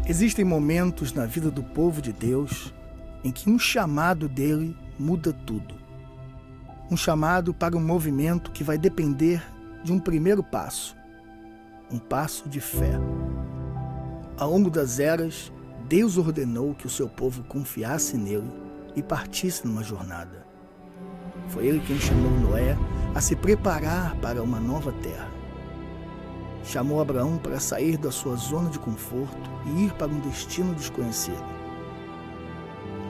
Existem momentos na vida do povo de Deus em que um chamado dele muda tudo. Um chamado para um movimento que vai depender de um primeiro passo, um passo de fé. Ao longo das eras, Deus ordenou que o seu povo confiasse nele e partisse numa jornada. Foi ele quem chamou Noé a se preparar para uma nova terra. Chamou Abraão para sair da sua zona de conforto e ir para um destino desconhecido.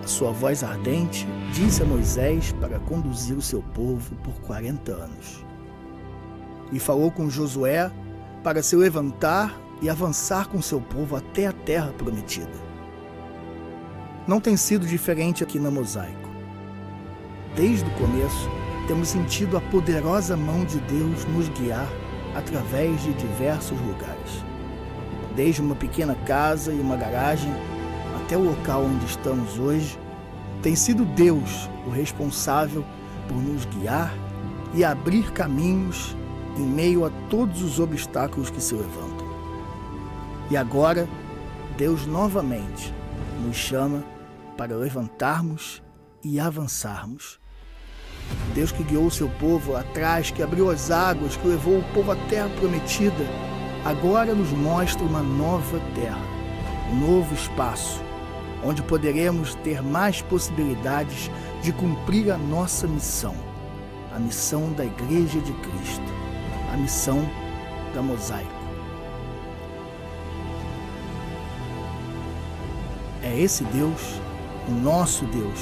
A sua voz ardente disse a Moisés para conduzir o seu povo por 40 anos. E falou com Josué para se levantar e avançar com seu povo até a terra prometida. Não tem sido diferente aqui na Mosaico. Desde o começo, temos sentido a poderosa mão de Deus nos guiar através de diversos lugares. Desde uma pequena casa e uma garagem até o local onde estamos hoje, tem sido Deus o responsável por nos guiar e abrir caminhos em meio a todos os obstáculos que se levantam. E agora, Deus novamente nos chama para levantarmos e avançarmos. Deus que guiou o seu povo lá atrás, que abriu as águas, que levou o povo à terra prometida, agora nos mostra uma nova terra, um novo espaço, onde poderemos ter mais possibilidades de cumprir a nossa missão, a missão da Igreja de Cristo, a missão da Mosaico. É esse Deus, o nosso Deus,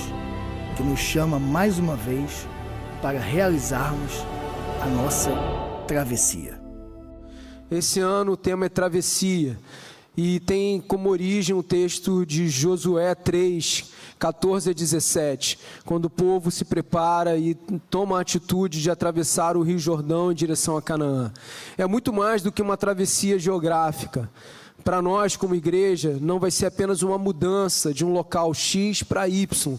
que nos chama mais uma vez para realizarmos a nossa travessia. Esse ano o tema é travessia e tem como origem o texto de Josué 3, 14 a 17, quando o povo se prepara e toma a atitude de atravessar o Rio Jordão em direção a Canaã. É muito mais do que uma travessia geográfica. Para nós, como igreja, não vai ser apenas uma mudança de um local X para Y,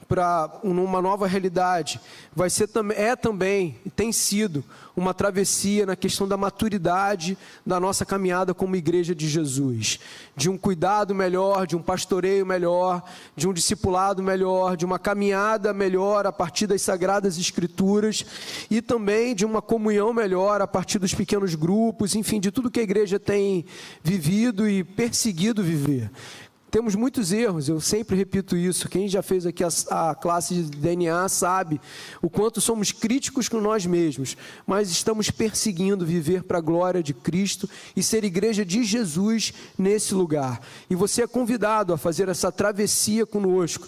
para uma nova realidade. Vai ser também, e tem sido, uma travessia na questão da maturidade da nossa caminhada como igreja de Jesus. De um cuidado melhor, de um pastoreio melhor, de um discipulado melhor, de uma caminhada melhor a partir das Sagradas Escrituras e também de uma comunhão melhor a partir dos pequenos grupos, enfim, de tudo que a igreja tem vivido e perseguido viver. Temos muitos erros, eu sempre repito isso. Quem já fez aqui a classe de DNA sabe o quanto somos críticos com nós mesmos, mas estamos perseguindo viver para a glória de Cristo e ser igreja de Jesus nesse lugar. E você é convidado a fazer essa travessia conosco,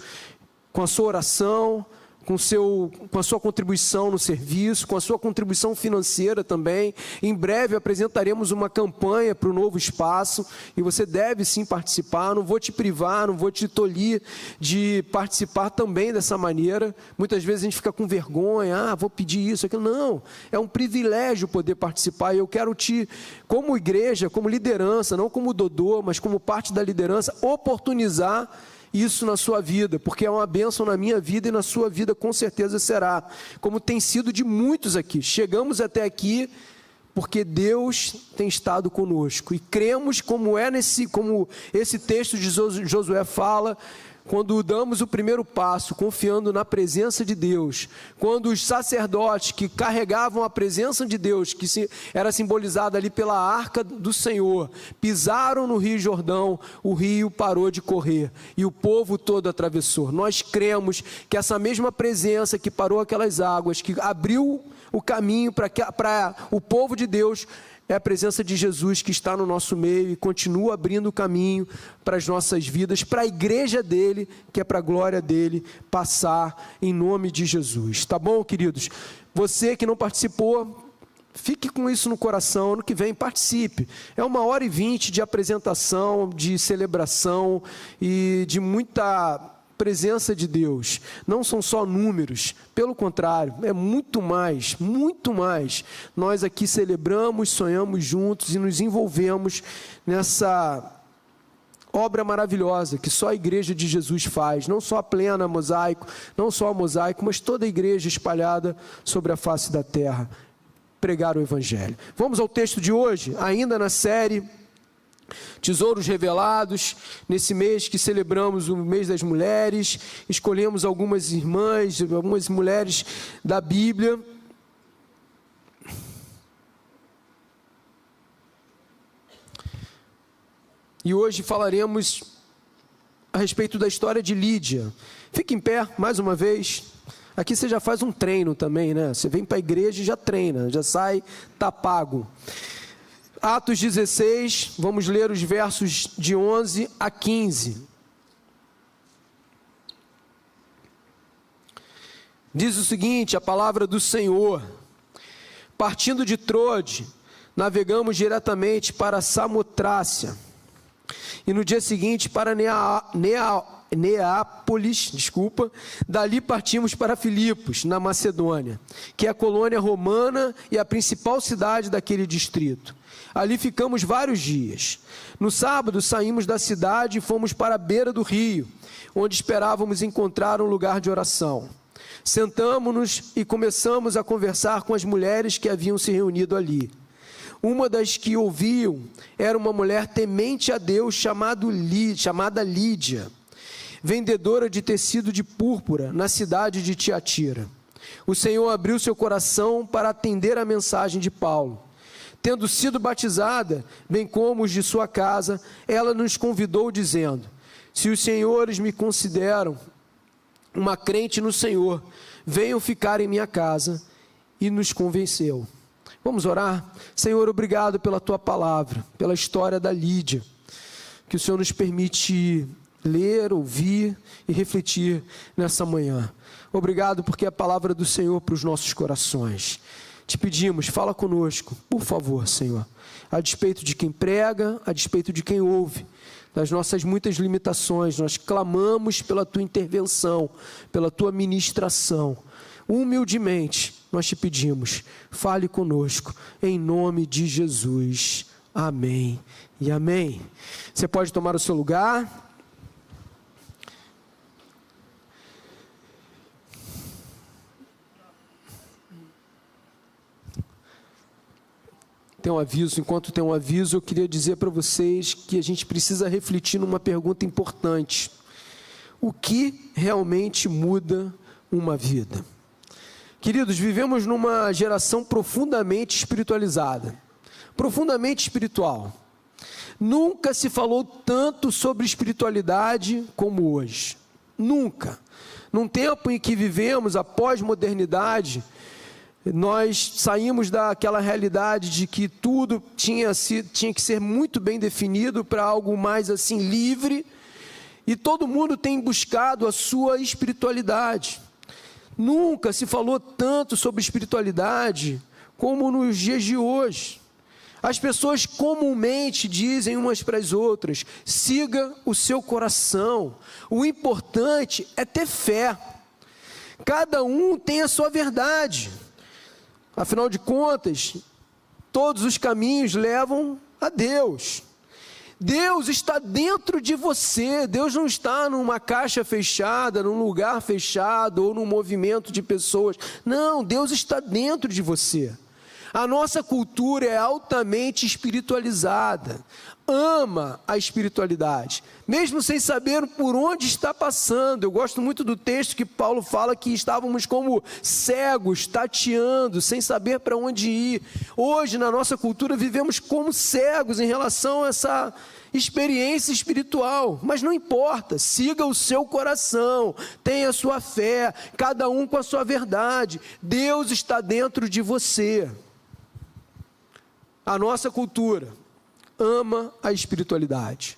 com a sua oração, com a sua contribuição no serviço, com a sua contribuição financeira também. Em breve apresentaremos uma campanha para o novo espaço e você deve sim participar. Não vou te privar, não vou te tolir de participar também dessa maneira. Muitas vezes a gente fica com vergonha, vou pedir isso, aquilo. Não, é um privilégio poder participar e eu quero te, como igreja, como liderança, não como Dodô, mas como parte da liderança, oportunizar isso na sua vida, porque é uma bênção na minha vida e na sua vida com certeza será, como tem sido de muitos aqui. Chegamos até aqui porque Deus tem estado conosco e cremos como esse texto de Josué fala, quando damos o primeiro passo, confiando na presença de Deus, quando os sacerdotes que carregavam a presença de Deus, que era simbolizada ali pela arca do Senhor, pisaram no Rio Jordão, o rio parou de correr e o povo todo atravessou. Nós cremos que essa mesma presença que parou aquelas águas, que abriu o caminho para o povo de Deus, é a presença de Jesus que está no nosso meio e continua abrindo o caminho para as nossas vidas, para a igreja dele, que é para a glória dele, passar em nome de Jesus. Tá bom, queridos? Você que não participou, fique com isso no coração. Ano que vem participe. É 1h20 de apresentação, de celebração e de muita presença de Deus. Não são só números, pelo contrário, é muito mais, muito mais. Nós aqui celebramos, sonhamos juntos e nos envolvemos nessa obra maravilhosa que só a igreja de Jesus faz, não só a plena Mosaico, não só a Mosaico, mas toda a igreja espalhada sobre a face da terra, pregar o Evangelho. Vamos ao texto de hoje, ainda na série Tesouros revelados. Nesse mês que celebramos o mês das mulheres, escolhemos algumas irmãs, algumas mulheres da Bíblia. E hoje falaremos a respeito da história de Lídia. Fique em pé, mais uma vez. Aqui você já faz um treino também, né? Você vem para a igreja e já treina, já sai, tá pago. Atos 16, vamos ler os versos de 11 a 15. Diz o seguinte, a palavra do Senhor: partindo de Trode, navegamos diretamente para Samotrácia, e no dia seguinte para Neápolis, dali partimos para Filipos, na Macedônia, que é a colônia romana e a principal cidade daquele distrito. Ali ficamos vários dias. No sábado saímos da cidade e fomos para a beira do rio, onde esperávamos encontrar um lugar de oração. Sentamo-nos e começamos a conversar com as mulheres que haviam se reunido ali. Uma das que ouviam era uma mulher temente a Deus chamada Lídia, vendedora de tecido de púrpura na cidade de Tiatira. O Senhor abriu seu coração para atender a mensagem de Paulo. Tendo sido batizada, bem como os de sua casa, ela nos convidou dizendo: se os senhores me consideram uma crente no Senhor, venham ficar em minha casa, e nos convenceu. Vamos orar? Senhor, obrigado pela tua palavra, pela história da Lídia, que o Senhor nos permite ler, ouvir e refletir nessa manhã. Obrigado porque é a palavra do Senhor para os nossos corações. Te pedimos, fala conosco, por favor, Senhor, a despeito de quem prega, a despeito de quem ouve, das nossas muitas limitações, nós clamamos pela tua intervenção, pela tua ministração. Humildemente, nós te pedimos, fale conosco, em nome de Jesus. Amém e amém. Você pode tomar o seu lugar. Tem um aviso, enquanto tem um aviso, eu queria dizer para vocês que a gente precisa refletir numa pergunta importante. O que realmente muda uma vida? Queridos, vivemos numa geração profundamente espiritualizada, profundamente espiritual. Nunca se falou tanto sobre espiritualidade como hoje. Nunca. Num tempo em que vivemos a pós-modernidade, nós saímos daquela realidade de que tudo tinha que ser muito bem definido para algo mais assim livre, e todo mundo tem buscado a sua espiritualidade. Nunca se falou tanto sobre espiritualidade como nos dias de hoje. As pessoas comumente dizem umas para as outras: siga o seu coração, o importante é ter fé. Cada um tem a sua verdade. Afinal de contas, todos os caminhos levam a Deus. Deus está dentro de você. Deus não está numa caixa fechada, num lugar fechado ou num movimento de pessoas. Não, Deus está dentro de você. A nossa cultura é altamente espiritualizada, ama a espiritualidade, mesmo sem saber por onde está passando. Eu gosto muito do texto que Paulo fala que estávamos como cegos, tateando, sem saber para onde ir. Hoje, na nossa cultura, vivemos como cegos em relação a essa experiência espiritual, mas não importa, siga o seu coração, tenha a sua fé, cada um com a sua verdade. Deus está dentro de você. A nossa cultura ama a espiritualidade,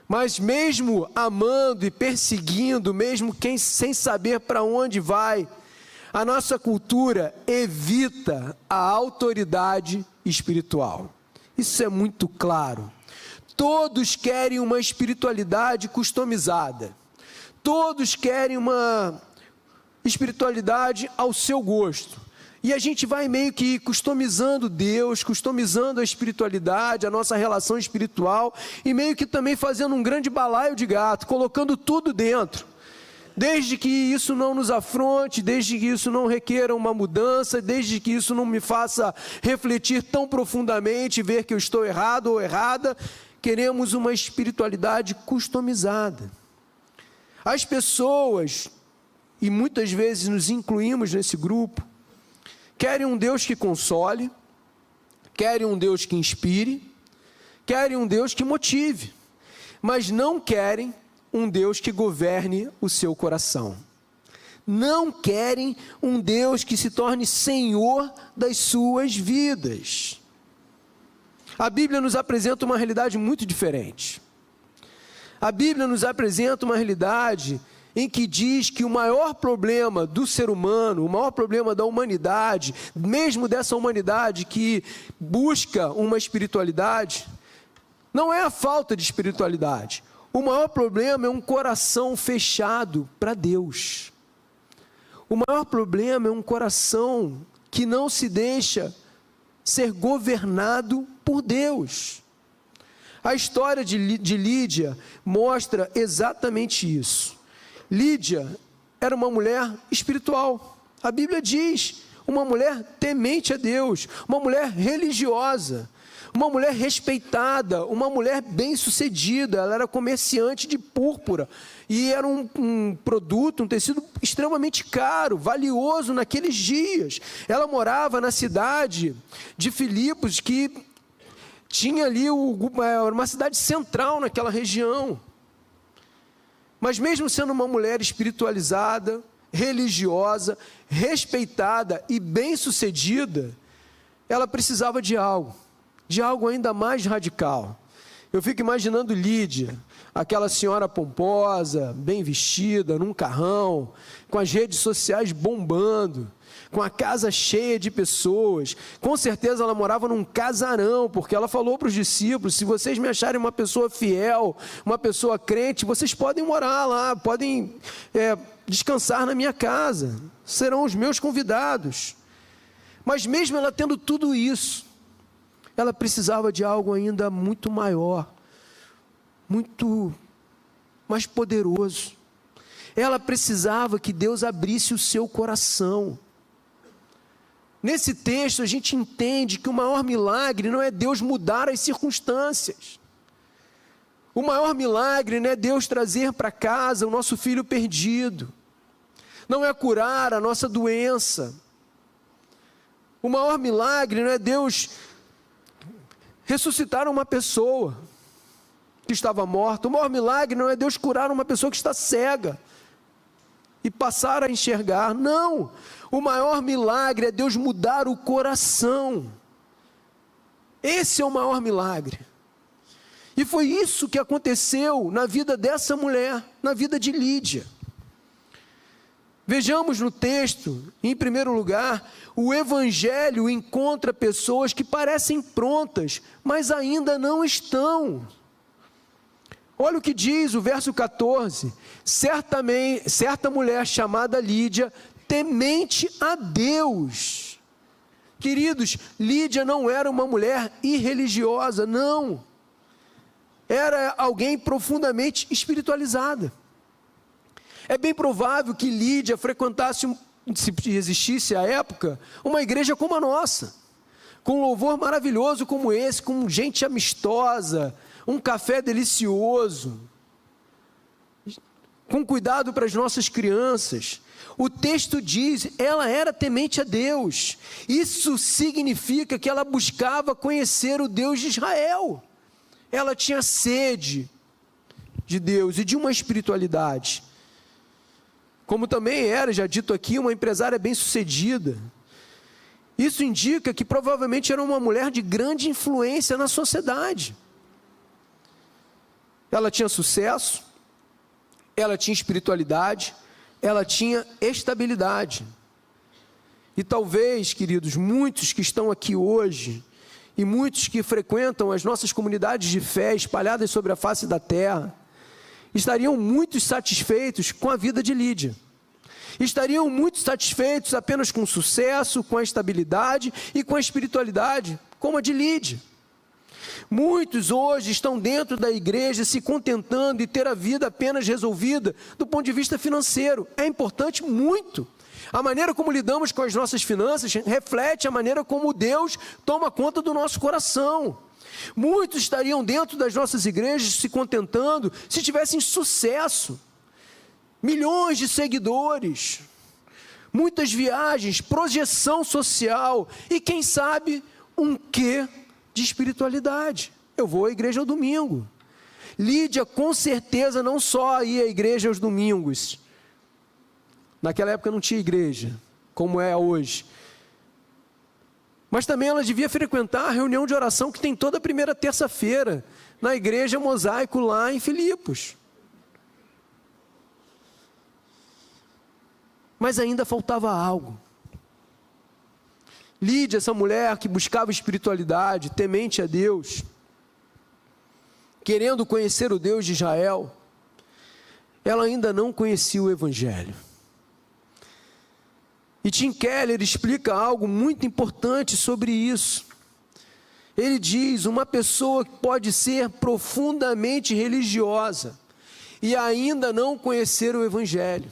mas mesmo amando e perseguindo, mesmo quem sem saber para onde vai, a nossa cultura evita a autoridade espiritual. Isso é muito claro. Todos querem uma espiritualidade customizada, todos querem uma espiritualidade ao seu gosto. E a gente vai meio que customizando Deus, customizando a espiritualidade, a nossa relação espiritual, e meio que também fazendo um grande balaio de gato, colocando tudo dentro. Desde que isso não nos afronte, desde que isso não requer uma mudança, desde que isso não me faça refletir tão profundamente, ver que eu estou errado ou errada, queremos uma espiritualidade customizada. As pessoas, e muitas vezes nos incluímos nesse grupo, querem um Deus que console, querem um Deus que inspire, querem um Deus que motive, mas não querem um Deus que governe o seu coração. Não querem um Deus que se torne Senhor das suas vidas. A Bíblia nos apresenta uma realidade muito diferente. A Bíblia nos apresenta uma realidade em que diz que o maior problema do ser humano, o maior problema da humanidade, mesmo dessa humanidade que busca uma espiritualidade, não é a falta de espiritualidade. O maior problema é um coração fechado para Deus. O maior problema é um coração que não se deixa ser governado por Deus. A história de Lídia mostra exatamente isso. Lídia era uma mulher espiritual. A Bíblia diz, uma mulher temente a Deus, uma mulher religiosa, uma mulher respeitada, uma mulher bem-sucedida. Ela era comerciante de púrpura e era um produto, um tecido extremamente caro, valioso naqueles dias. Ela morava na cidade de Filipos, que tinha ali uma cidade central naquela região. Mas mesmo sendo uma mulher espiritualizada, religiosa, respeitada e bem-sucedida, ela precisava de algo ainda mais radical. Eu fico imaginando Lídia, aquela senhora pomposa, bem vestida, num carrão, com as redes sociais bombando, com a casa cheia de pessoas. Com certeza ela morava num casarão, porque ela falou para os discípulos: se vocês me acharem uma pessoa fiel, uma pessoa crente, vocês podem morar lá, podem descansar na minha casa, serão os meus convidados. Mas mesmo ela tendo tudo isso, ela precisava de algo ainda muito maior, muito mais poderoso. Ela precisava que Deus abrisse o seu coração. Nesse texto a gente entende que o maior milagre não é Deus mudar as circunstâncias. O maior milagre não é Deus trazer para casa o nosso filho perdido. Não é curar a nossa doença. O maior milagre não é Deus ressuscitar uma pessoa que estava morta. O maior milagre não é Deus curar uma pessoa que está cega e passar a enxergar. Não, o maior milagre é Deus mudar o coração. Esse é o maior milagre. E foi isso que aconteceu na vida dessa mulher, na vida de Lídia. Vejamos no texto, em primeiro lugar, o Evangelho encontra pessoas que parecem prontas, mas ainda não estão. Olha o que diz o verso 14: certa mulher chamada Lídia, temente a Deus. Queridos, Lídia não era uma mulher irreligiosa, não. Era alguém profundamente espiritualizada. É bem provável que Lídia frequentasse, se existisse à época, uma igreja como a nossa, com um louvor maravilhoso como esse, com gente amistosa, um café delicioso, com cuidado para as nossas crianças. O texto diz, ela era temente a Deus. Isso significa que ela buscava conhecer o Deus de Israel. Ela tinha sede de Deus e de uma espiritualidade. Como também era, já dito aqui, uma empresária bem-sucedida. Isso indica que provavelmente era uma mulher de grande influência na sociedade. Ela tinha sucesso, ela tinha espiritualidade, ela tinha estabilidade. E talvez, queridos, muitos que estão aqui hoje, e muitos que frequentam as nossas comunidades de fé espalhadas sobre a face da terra, estariam muito satisfeitos com a vida de Lídia. Estariam muito satisfeitos apenas com o sucesso, com a estabilidade e com a espiritualidade, como a de Lídia. Muitos hoje estão dentro da igreja se contentando em ter a vida apenas resolvida do ponto de vista financeiro. É importante muito. A maneira como lidamos com as nossas finanças reflete a maneira como Deus toma conta do nosso coração. Muitos estariam dentro das nossas igrejas se contentando se tivessem sucesso, milhões de seguidores, muitas viagens, projeção social e, quem sabe, um quê de espiritualidade. Eu vou à igreja ao domingo. Lídia, com certeza, não só ia à igreja aos domingos. Naquela época não tinha igreja, como é hoje. Mas também ela devia frequentar a reunião de oração que tem toda a primeira terça-feira, na igreja Mosaico, lá em Filipos. Mas ainda faltava algo. Lídia, essa mulher que buscava espiritualidade, temente a Deus, querendo conhecer o Deus de Israel, ela ainda não conhecia o Evangelho. E Tim Keller explica algo muito importante sobre isso. Ele diz: uma pessoa pode ser profundamente religiosa e ainda não conhecer o Evangelho.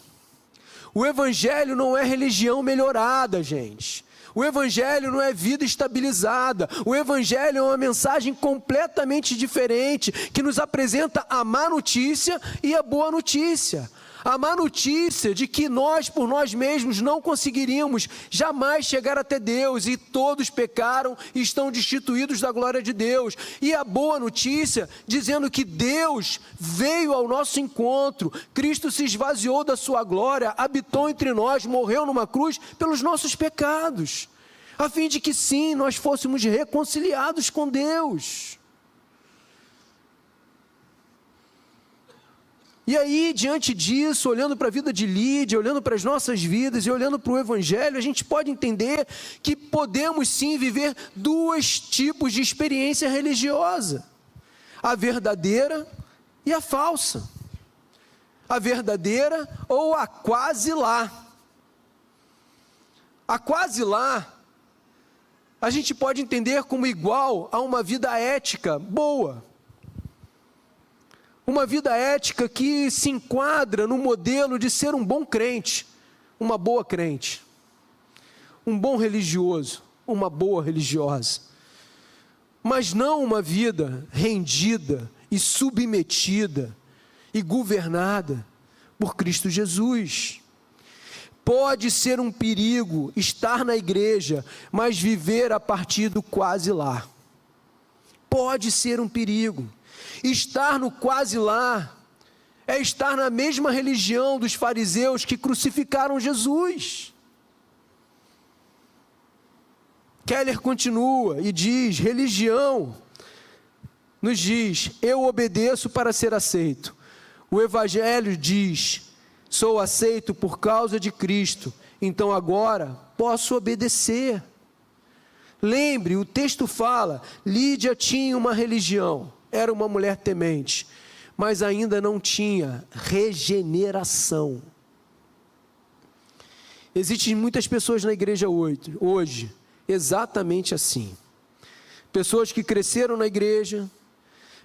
O Evangelho não é religião melhorada, gente. O Evangelho não é vida estabilizada. O Evangelho é uma mensagem completamente diferente, que nos apresenta a má notícia e a boa notícia. A má notícia de que nós, por nós mesmos, não conseguiríamos jamais chegar até Deus, e todos pecaram e estão destituídos da glória de Deus. E a boa notícia, dizendo que Deus veio ao nosso encontro, Cristo se esvaziou da sua glória, habitou entre nós, morreu numa cruz pelos nossos pecados, a fim de que sim, nós fôssemos reconciliados com Deus. E aí, diante disso, olhando para a vida de Lídia, olhando para as nossas vidas e olhando para o Evangelho, a gente pode entender que podemos sim viver dois tipos de experiência religiosa: a verdadeira e a falsa. A verdadeira ou a quase lá. A quase lá, a gente pode entender como igual a uma vida ética boa. Uma vida ética que se enquadra no modelo de ser um bom crente, uma boa crente, um bom religioso, uma boa religiosa, mas não uma vida rendida e submetida e governada por Cristo Jesus. Pode ser um perigo estar na igreja, mas viver a partir do quase lá. Pode ser um perigo. Estar no quase lá é estar na mesma religião dos fariseus que crucificaram Jesus. Keller continua e diz: religião nos diz, eu obedeço para ser aceito. O Evangelho diz, sou aceito por causa de Cristo, então agora posso obedecer. Lembre, o texto fala, Lídia tinha uma religião, era uma mulher temente, mas ainda não tinha regeneração. Existem muitas pessoas na igreja hoje, exatamente assim. Pessoas que cresceram na igreja,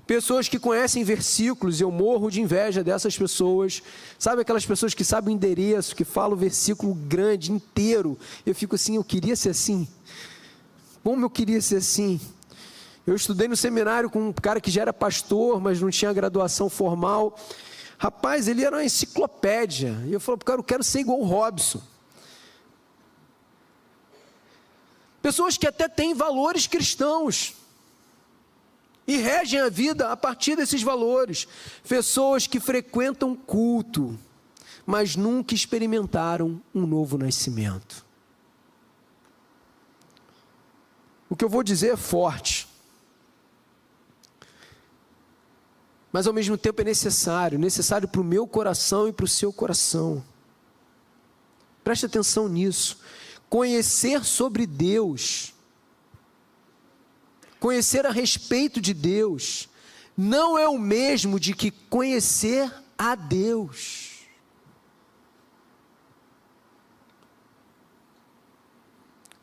pessoas que conhecem versículos, e eu morro de inveja dessas pessoas. Sabe aquelas pessoas que sabem o endereço, que falam o versículo grande, inteiro? Eu fico assim, eu queria ser assim. Como eu queria ser assim. Eu estudei no seminário com um cara que já era pastor, mas não tinha graduação formal. Rapaz, ele era uma enciclopédia. E eu falei, cara, eu quero ser igual o Robson. Pessoas que até têm valores cristãos e regem a vida a partir desses valores. Pessoas que frequentam culto, mas nunca experimentaram um novo nascimento. O que eu vou dizer é forte, mas ao mesmo tempo é necessário para o meu coração e para o seu coração. Preste atenção nisso. Conhecer sobre Deus, conhecer a respeito de Deus, não é o mesmo de que conhecer a Deus.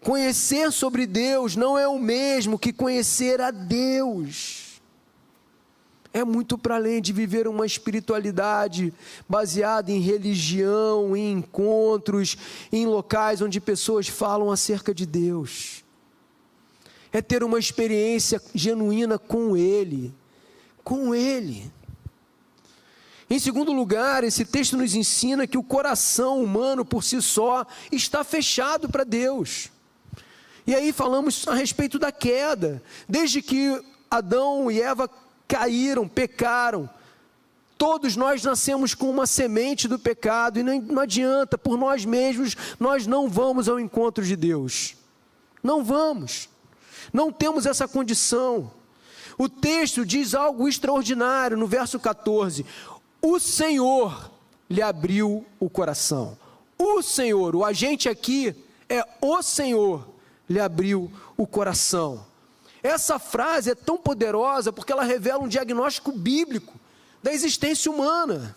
Conhecer sobre Deus não é o mesmo que conhecer a Deus. É muito para além de viver uma espiritualidade baseada em religião, em encontros, em locais onde pessoas falam acerca de Deus. é ter uma experiência genuína com Ele. Com Ele. Em segundo lugar, esse texto nos ensina que o coração humano por si só está fechado para Deus. E aí falamos a respeito da queda. Desde que Adão e Eva caíram, pecaram, todos nós nascemos com uma semente do pecado, e não adianta, por nós mesmos, nós não vamos ao encontro de Deus. Não vamos. Não temos essa condição. O texto diz algo extraordinário no verso 14. O Senhor lhe abriu o coração. O Senhor, o agente aqui é o Senhor lhe abriu o coração. Essa frase é tão poderosa porque ela revela um diagnóstico bíblico da existência humana.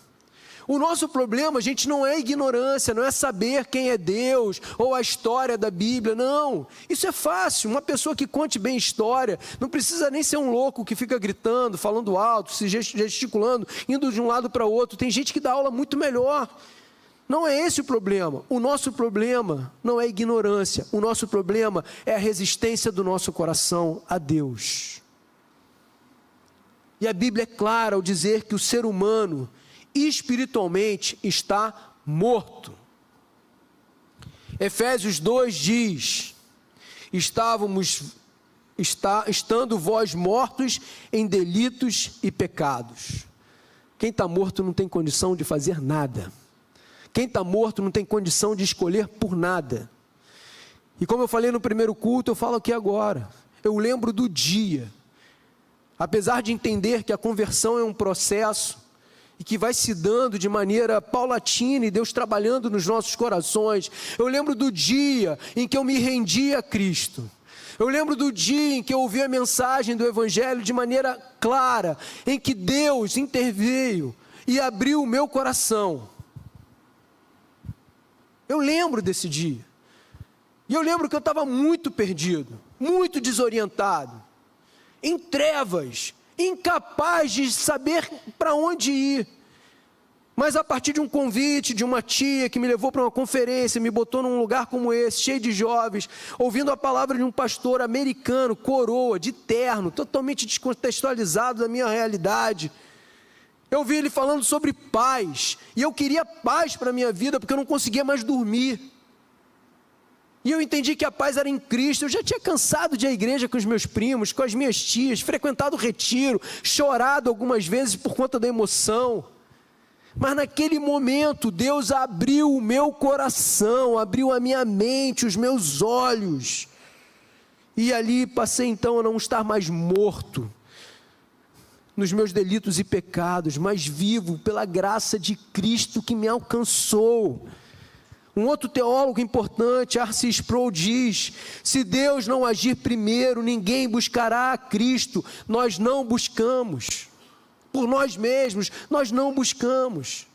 O nosso problema, gente, não é ignorância, não é saber quem é Deus ou a história da Bíblia, não. Isso é fácil, uma pessoa que conte bem história, não precisa nem ser um louco que fica gritando, falando alto, se gesticulando, indo de um lado para o outro. Tem gente que dá aula muito melhor. Não é esse o problema. O nosso problema não é ignorância, o nosso problema é a resistência do nosso coração a Deus. E a Bíblia é clara ao dizer que o ser humano espiritualmente está morto. Efésios 2 diz: estando vós mortos em delitos e pecados. Quem está morto não tem condição de fazer nada. Quem está morto não tem condição de escolher por nada. E como eu falei no primeiro culto, eu falo aqui agora. Eu lembro do dia, apesar de entender que a conversão é um processo, e que vai se dando de maneira paulatina, e Deus trabalhando nos nossos corações. Eu lembro do dia em que eu me rendi a Cristo. Eu lembro do dia em que eu ouvi a mensagem do Evangelho de maneira clara, em que Deus interveio e abriu o meu coração. Eu lembro desse dia. E eu lembro que eu estava muito perdido, muito desorientado, em trevas, incapaz de saber para onde ir. Mas a partir de um convite de uma tia que me levou para uma conferência, me botou num lugar como esse, cheio de jovens, ouvindo a palavra de um pastor americano, coroa, de terno, totalmente descontextualizado da minha realidade. Eu vi ele falando sobre paz, e eu queria paz para a minha vida, porque eu não conseguia mais dormir. E eu entendi que a paz era em Cristo. Eu já tinha cansado de ir à igreja com os meus primos, com as minhas tias, frequentado o retiro, chorado algumas vezes por conta da emoção. Mas naquele momento, Deus abriu o meu coração, abriu a minha mente, os meus olhos. E ali passei então a não estar mais morto nos meus delitos e pecados, mas vivo pela graça de Cristo que me alcançou. Um outro teólogo importante, R.C. Sproul, diz: se Deus não agir primeiro, ninguém buscará a Cristo. Nós não buscamos. Por nós mesmos, nós não buscamos.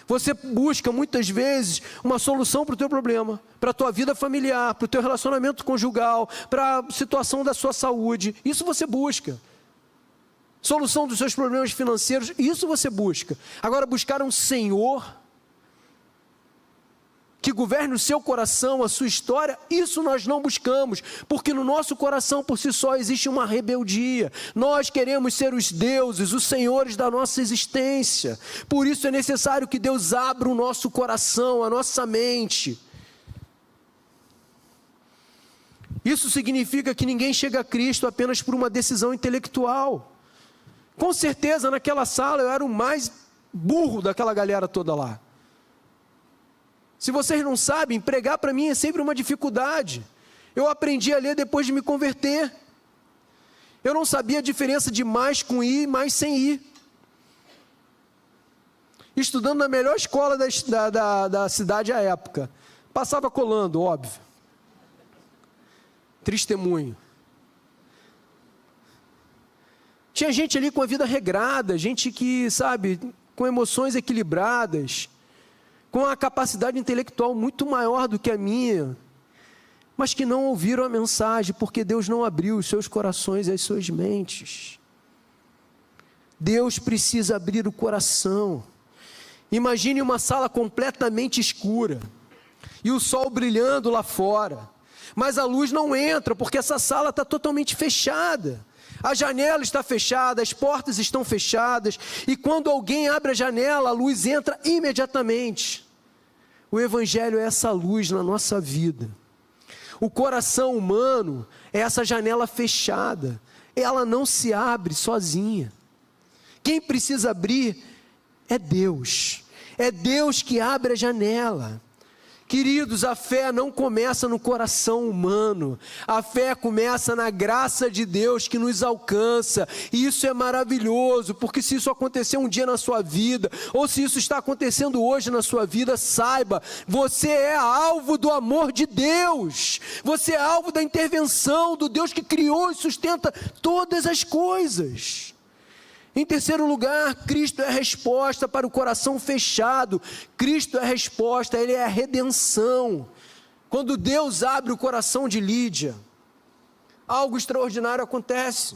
Você busca muitas vezes uma solução para o teu problema, para a tua vida familiar, para o teu relacionamento conjugal, para a situação da sua saúde. Isso você busca. Solução dos seus problemas financeiros, isso você busca. Agora, buscar um Senhor que governe o seu coração, a sua história, isso nós não buscamos, porque no nosso coração por si só existe uma rebeldia. Nós queremos ser os deuses, os senhores da nossa existência. Por isso é necessário que Deus abra o nosso coração, a nossa mente. Isso significa que ninguém chega a Cristo apenas por uma decisão intelectual. Com certeza naquela sala eu era o mais burro daquela galera toda lá. Se vocês não sabem, pregar para mim é sempre uma dificuldade. Eu aprendi a ler depois de me converter. Eu não sabia a diferença de mais com I e mais sem I. Estudando na melhor escola da cidade à época. Passava colando, óbvio. Testemunho. Tinha gente ali com a vida regrada, gente que, sabe, com emoções equilibradas, com a capacidade intelectual muito maior do que a minha, mas que não ouviram a mensagem, porque Deus não abriu os seus corações e as suas mentes. Deus precisa abrir o coração. Imagine uma sala completamente escura, e o sol brilhando lá fora. mas a luz não entra, porque essa sala está totalmente fechada. A janela está fechada, as portas estão fechadas, e quando alguém abre a janela, a luz entra imediatamente. O Evangelho é essa luz na nossa vida. O coração humano é essa janela fechada, ela não se abre sozinha. Quem precisa abrir é Deus que abre a janela. Queridos, a fé não começa no coração humano, a fé começa na graça de Deus que nos alcança, e isso é maravilhoso, porque se isso acontecer um dia na sua vida, ou se isso está acontecendo hoje na sua vida, saiba, você é alvo do amor de Deus, você é alvo da intervenção do Deus que criou e sustenta todas as coisas. Em terceiro lugar, Cristo é a resposta para o coração fechado. Cristo é a resposta, Ele é a redenção. Quando Deus abre o coração de Lídia, algo extraordinário acontece.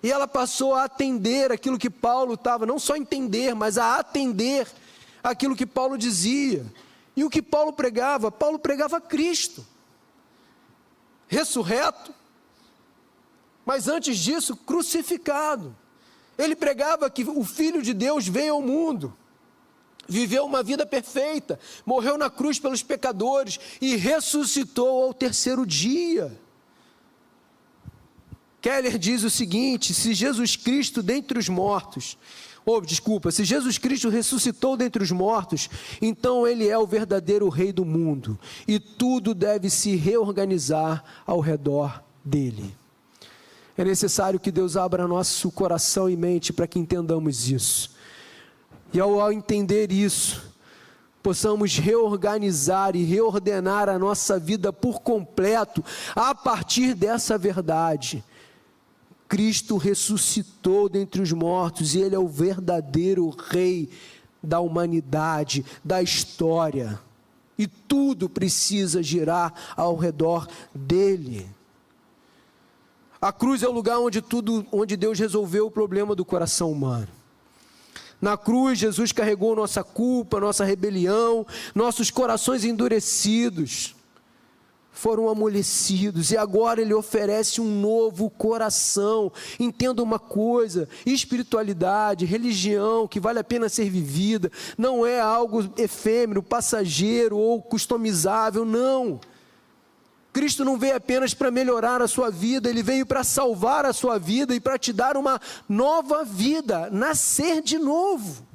E ela passou a atender aquilo que Paulo estava, não só entender, mas a atender aquilo que Paulo dizia. E o que Paulo pregava Cristo, ressurreto, mas antes disso, crucificado. Ele pregava que o Filho de Deus veio ao mundo, viveu uma vida perfeita, morreu na cruz pelos pecadores e ressuscitou ao terceiro dia. Keller diz o seguinte: se Jesus Cristo se Jesus Cristo ressuscitou dentre os mortos, então Ele é o verdadeiro Rei do mundo, e tudo deve se reorganizar ao redor dEle. É necessário que Deus abra nosso coração e mente para que entendamos isso. E ao entender isso, possamos reorganizar e reordenar a nossa vida por completo, a partir dessa verdade. Cristo ressuscitou dentre os mortos e Ele é o verdadeiro Rei da humanidade, da história. E tudo precisa girar ao redor dEle. A cruz é o lugar onde Deus resolveu o problema do coração humano. Na cruz, Jesus carregou nossa culpa, nossa rebelião, nossos corações endurecidos foram amolecidos, e agora Ele oferece um novo coração. Entenda uma coisa: espiritualidade, religião que vale a pena ser vivida, não é algo efêmero, passageiro ou customizável, não. Cristo não veio apenas para melhorar a sua vida, Ele veio para salvar a sua vida e para te dar uma nova vida, nascer de novo.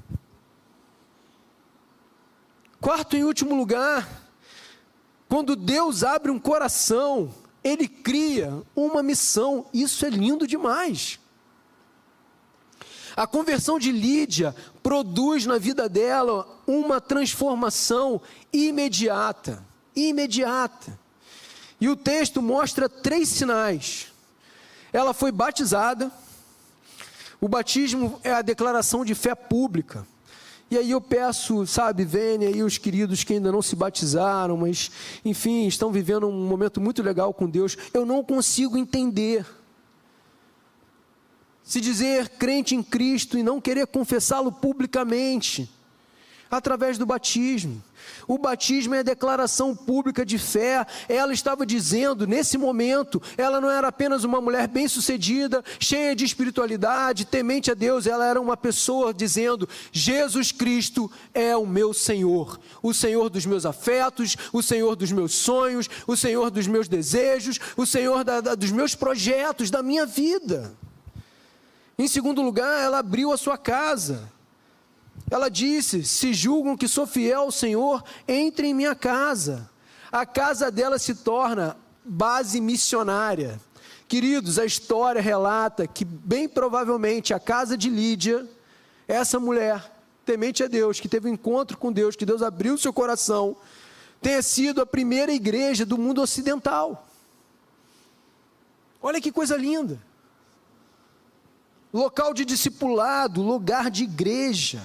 Quarto e último lugar, quando Deus abre um coração, Ele cria uma missão. Isso é lindo demais. A conversão de Lídia produz na vida dela uma transformação imediata. E o texto mostra 3 sinais. Ela foi batizada. O batismo é a declaração de fé pública. E aí eu peço, venham aí os queridos que ainda não se batizaram, mas, enfim, estão vivendo um momento muito legal com Deus. Eu não consigo entender. Se dizer crente em Cristo e não querer confessá-lo publicamente, através do batismo. O batismo é a declaração pública de fé. Ela estava dizendo, nesse momento, ela não era apenas uma mulher bem-sucedida, cheia de espiritualidade, temente a Deus, ela era uma pessoa dizendo: Jesus Cristo é o meu Senhor, o Senhor dos meus afetos, o Senhor dos meus sonhos, o Senhor dos meus desejos, o Senhor dos meus projetos, da minha vida. Em segundo lugar, ela abriu a sua casa. Ela disse: se julgam que sou fiel ao Senhor, entre em minha casa. A casa dela se torna base missionária. Queridos, a história relata que bem provavelmente a casa de Lídia, essa mulher temente a Deus, que teve um encontro com Deus, que Deus abriu seu coração, tenha sido a primeira igreja do mundo ocidental. Olha que coisa linda. Local de discipulado, lugar de igreja.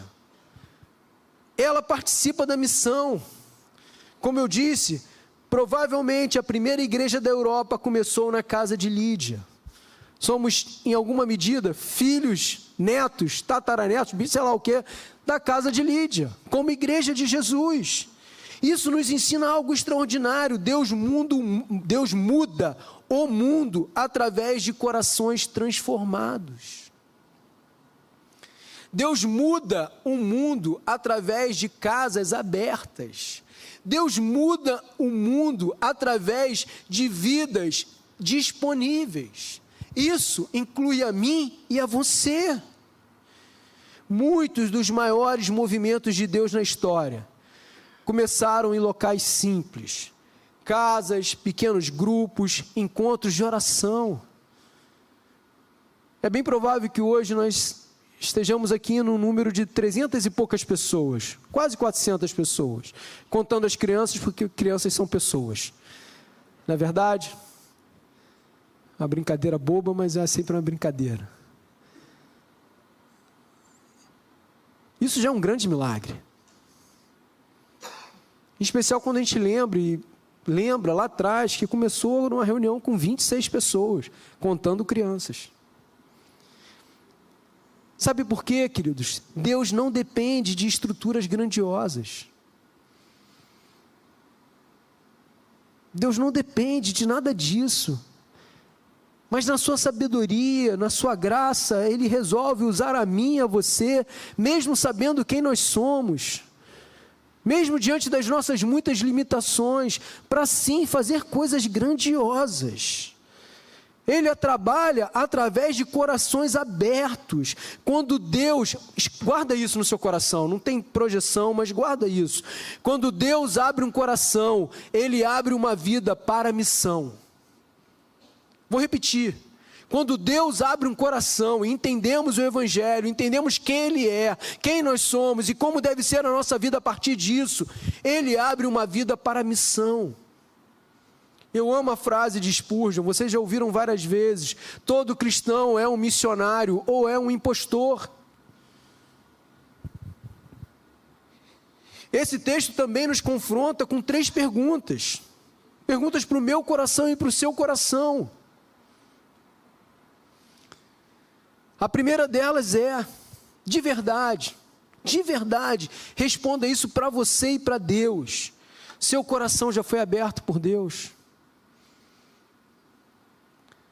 Ela participa da missão. Como eu disse, provavelmente a primeira igreja da Europa começou na casa de Lídia. Somos, em alguma medida, filhos, netos, tataranetos, sei lá o que, da casa de Lídia, como igreja de Jesus. Isso nos ensina algo extraordinário. Deus muda o mundo através de corações transformados. Deus muda o mundo através de casas abertas. Deus muda o mundo através de vidas disponíveis. Isso inclui a mim e a você. Muitos dos maiores movimentos de Deus na história começaram em locais simples, casas, pequenos grupos, encontros de oração. É bem provável que hoje nós estejamos aqui no número de 300 e poucas pessoas, quase 400 pessoas, contando as crianças, porque crianças são pessoas. Não é verdade? Uma brincadeira boba, mas é sempre uma brincadeira. Isso já é um grande milagre. Em especial quando a gente lembra lá atrás que começou numa reunião com 26 pessoas, contando crianças. Sabe por quê, queridos? Deus não depende de estruturas grandiosas. Deus não depende de nada disso. Mas na sua sabedoria, na sua graça, Ele resolve usar a mim e a você, mesmo sabendo quem nós somos, mesmo diante das nossas muitas limitações, para sim fazer coisas grandiosas. Ele trabalha através de corações abertos. Quando Deus, guarda isso no seu coração, não tem projeção, mas guarda isso. Quando Deus abre um coração, Ele abre uma vida para a missão. Vou repetir. Quando Deus abre um coração e entendemos o Evangelho, entendemos quem Ele é, quem nós somos e como deve ser a nossa vida a partir disso, Ele abre uma vida para a missão. Eu amo a frase de Spurgeon, vocês já ouviram várias vezes: todo cristão é um missionário ou é um impostor. Esse texto também nos confronta com 3 perguntas. Perguntas para o meu coração e para o seu coração. A primeira delas é: de verdade, responda isso para você e para Deus. Seu coração já foi aberto por Deus?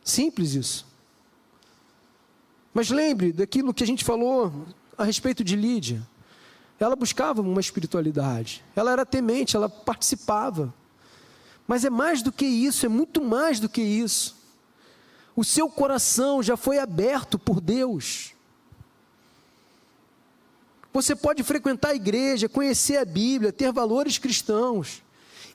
Simples isso. Mas lembre daquilo que a gente falou a respeito de Lídia. Ela buscava uma espiritualidade, ela era temente, ela participava. Mas é mais do que isso, é muito mais do que isso. O seu coração já foi aberto por Deus. Você pode frequentar a igreja, conhecer a Bíblia, ter valores cristãos,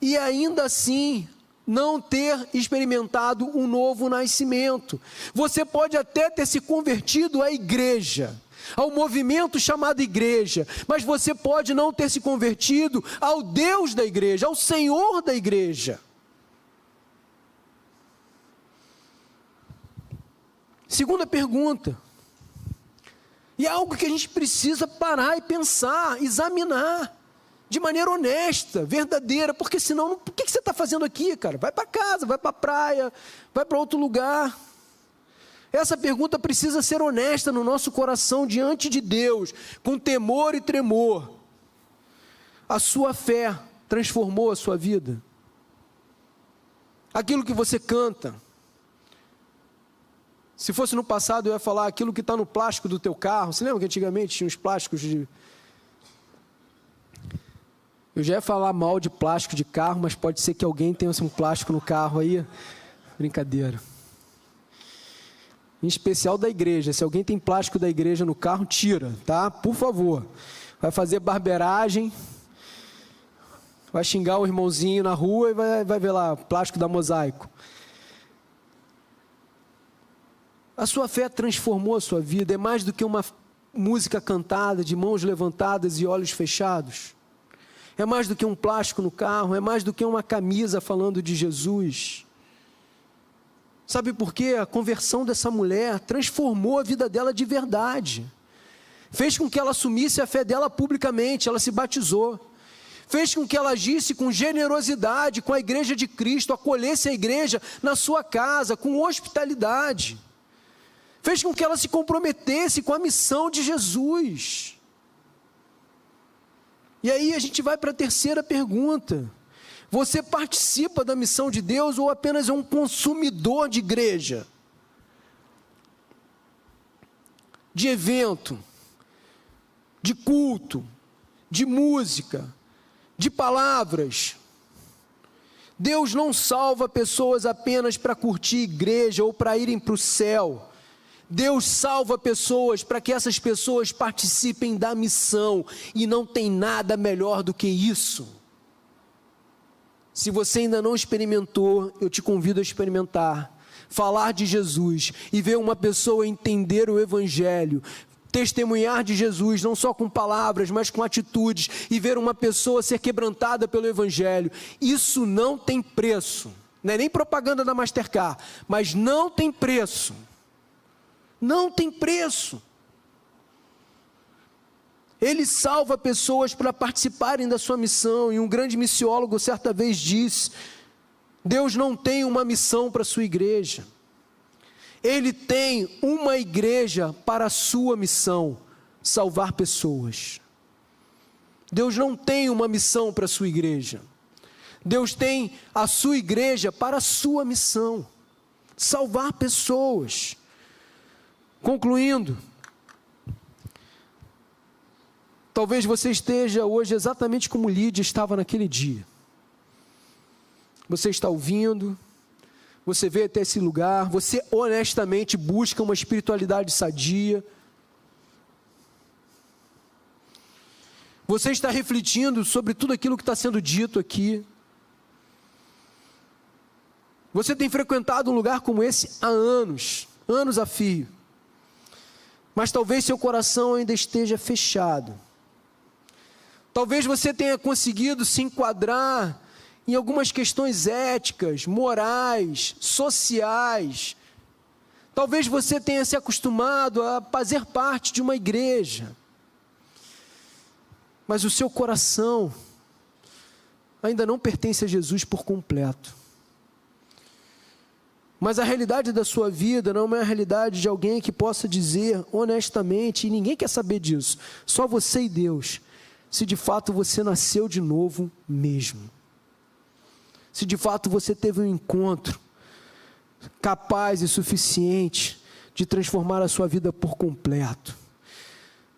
e ainda assim não ter experimentado um novo nascimento. Você pode até ter se convertido à igreja, ao movimento chamado igreja, mas você pode não ter se convertido ao Deus da igreja, ao Senhor da igreja. Segunda pergunta, e é algo que a gente precisa parar e pensar, examinar, de maneira honesta, verdadeira, porque senão, por que você está fazendo aqui, cara? Vai para casa, vai para a praia, vai para outro lugar. Essa pergunta precisa ser honesta no nosso coração diante de Deus, com temor e tremor. A sua fé transformou a sua vida? Aquilo que você canta, se fosse no passado eu ia falar aquilo que está no plástico do teu carro. Você lembra que antigamente tinha uns plásticos de... Eu já ia falar mal de plástico de carro, mas pode ser que alguém tenha um plástico no carro aí. Brincadeira. Em especial da igreja. Se alguém tem plástico da igreja no carro, tira, tá? Por favor. Vai fazer barbeiragem, vai xingar o irmãozinho na rua e vai ver lá, plástico da Mosaico. A sua fé transformou a sua vida. É mais do que uma música cantada, de mãos levantadas e olhos fechados. É mais do que um plástico no carro, é mais do que uma camisa falando de Jesus. Sabe por quê? A conversão dessa mulher transformou a vida dela de verdade. Fez com que ela assumisse a fé dela publicamente, ela se batizou. Fez com que ela agisse com generosidade com a igreja de Cristo, acolhesse a igreja na sua casa, com hospitalidade. Fez com que ela se comprometesse com a missão de Jesus. E aí a gente vai para a terceira pergunta. Você participa da missão de Deus ou apenas é um consumidor de igreja? De evento, de culto, de música, de palavras. Deus não salva pessoas apenas para curtir igreja ou para irem para o céu. Deus salva pessoas para que essas pessoas participem da missão, e não tem nada melhor do que isso. Se você ainda não experimentou, eu te convido a experimentar. Falar de Jesus e ver uma pessoa entender o Evangelho, testemunhar de Jesus, não só com palavras, mas com atitudes, e ver uma pessoa ser quebrantada pelo Evangelho, isso não tem preço. Não é nem propaganda da Mastercard, mas não tem preço. Não tem preço. Ele salva pessoas para participarem da sua missão, e um grande missiólogo certa vez disse: Deus não tem uma missão para a sua igreja, Ele tem uma igreja para a sua missão, salvar pessoas. Deus não tem uma missão para a sua igreja, Deus tem a sua igreja para a sua missão, salvar pessoas. Concluindo, talvez você esteja hoje exatamente como Lídia estava naquele dia. Você está ouvindo, você veio até esse lugar, você honestamente busca uma espiritualidade sadia. Você está refletindo sobre tudo aquilo que está sendo dito aqui. Você tem frequentado um lugar como esse há anos a fio. Mas talvez seu coração ainda esteja fechado. Talvez você tenha conseguido se enquadrar em algumas questões éticas, morais, sociais. Talvez você tenha se acostumado a fazer parte de uma igreja. Mas o seu coração ainda não pertence a Jesus por completo. Mas a realidade da sua vida não é a realidade de alguém que possa dizer honestamente, e ninguém quer saber disso, só você e Deus, se de fato você nasceu de novo mesmo. Se de fato você teve um encontro capaz e suficiente de transformar a sua vida por completo,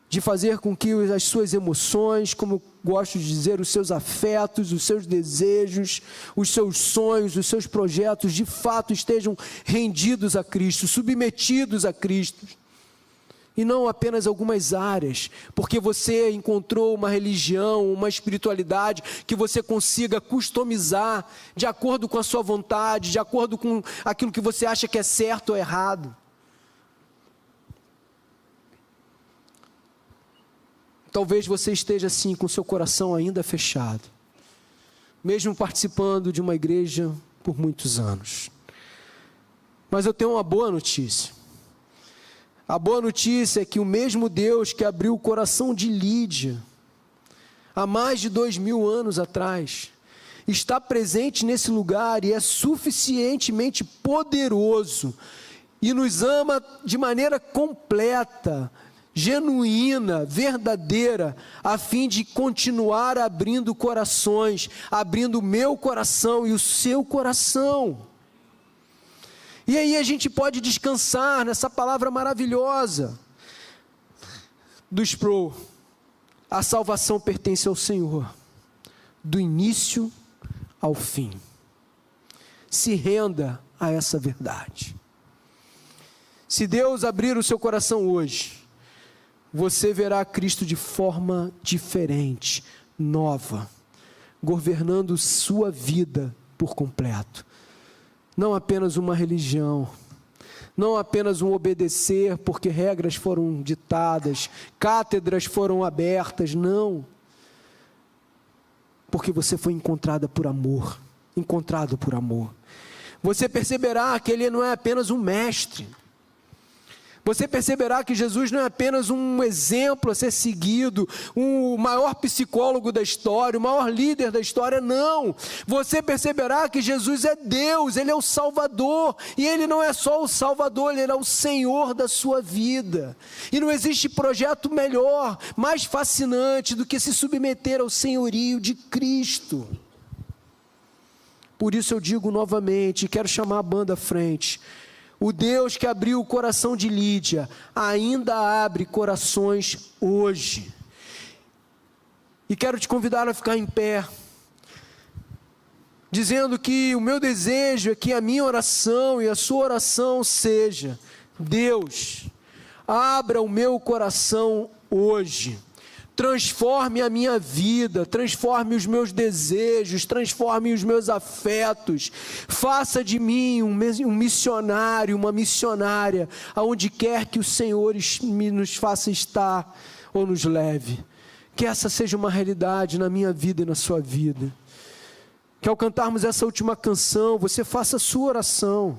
de fazer com que as suas emoções, como eu gosto de dizer, os seus afetos, os seus desejos, os seus sonhos, os seus projetos, de fato estejam rendidos a Cristo, submetidos a Cristo, e não apenas algumas áreas, porque você encontrou uma religião, uma espiritualidade que você consiga customizar de acordo com a sua vontade, de acordo com aquilo que você acha que é certo ou errado. Talvez você esteja assim, com seu coração ainda fechado, mesmo participando de uma igreja por muitos anos. Mas eu tenho uma boa notícia. A boa notícia é que o mesmo Deus que abriu o coração de Lídia, há mais de 2000 anos atrás, está presente nesse lugar e é suficientemente poderoso, e nos ama de maneira completa, genuína, verdadeira, a fim de continuar abrindo corações, abrindo o meu coração e o seu coração. E aí a gente pode descansar nessa palavra maravilhosa do Sproul: a salvação pertence ao Senhor, do início ao fim. Se renda a essa verdade. Se Deus abrir o seu coração hoje, você verá Cristo de forma diferente, nova, governando sua vida por completo. Não apenas uma religião, não apenas um obedecer porque regras foram ditadas, cátedras foram abertas, não. Porque você foi encontrado por amor. Você perceberá que Ele não é apenas um mestre, Você perceberá que Jesus não é apenas um exemplo a ser seguido, o maior psicólogo da história, o maior líder da história, não. Você perceberá que Jesus é Deus, Ele é o Salvador, e Ele não é só o Salvador, Ele é o Senhor da sua vida. E não existe projeto melhor, mais fascinante do que se submeter ao senhorio de Cristo. Por isso eu digo novamente, quero chamar a banda à frente, o Deus que abriu o coração de Lídia, ainda abre corações hoje. E quero te convidar a ficar em pé, dizendo que o meu desejo é que a minha oração e a sua oração seja: Deus, abra o meu coração hoje. Transforme a minha vida, transforme os meus desejos, transforme os meus afetos. Faça de mim um missionário, uma missionária, aonde quer que o Senhor nos faça estar ou nos leve. Que essa seja uma realidade na minha vida e na sua vida. Que ao cantarmos essa última canção, você faça a sua oração.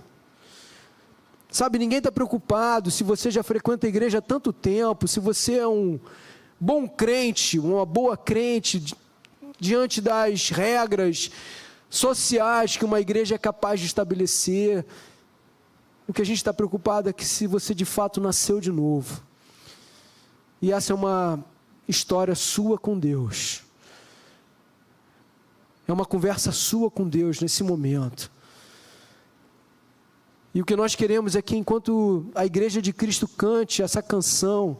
Sabe, ninguém está preocupado se você já frequenta a igreja há tanto tempo, se você é um bom crente, uma boa crente, diante das regras sociais que uma igreja é capaz de estabelecer. O que a gente está preocupado é que se você de fato nasceu de novo, e essa é uma história sua com Deus, é uma conversa sua com Deus nesse momento, e o que nós queremos é que enquanto a igreja de Cristo cante essa canção,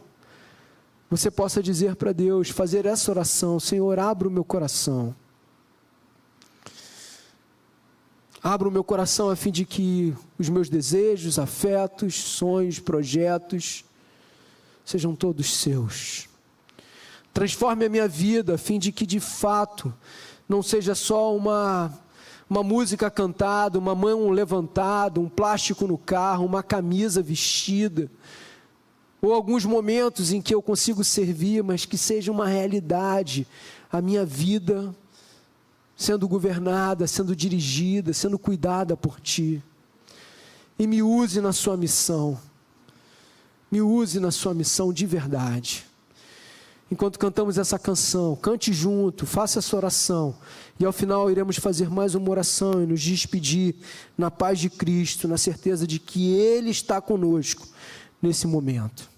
você possa dizer para Deus, fazer essa oração: Senhor, abra o meu coração. Abra o meu coração a fim de que os meus desejos, afetos, sonhos, projetos sejam todos seus. Transforme a minha vida a fim de que de fato não seja só uma música cantada, uma mão levantada, um plástico no carro, uma camisa vestida, ou alguns momentos em que eu consigo servir, mas que seja uma realidade, a minha vida sendo governada, sendo dirigida, sendo cuidada por Ti. E me use na Sua missão, me use na Sua missão de verdade. Enquanto cantamos essa canção, cante junto, faça essa oração, e ao final iremos fazer mais uma oração e nos despedir na paz de Cristo, na certeza de que Ele está conosco nesse momento.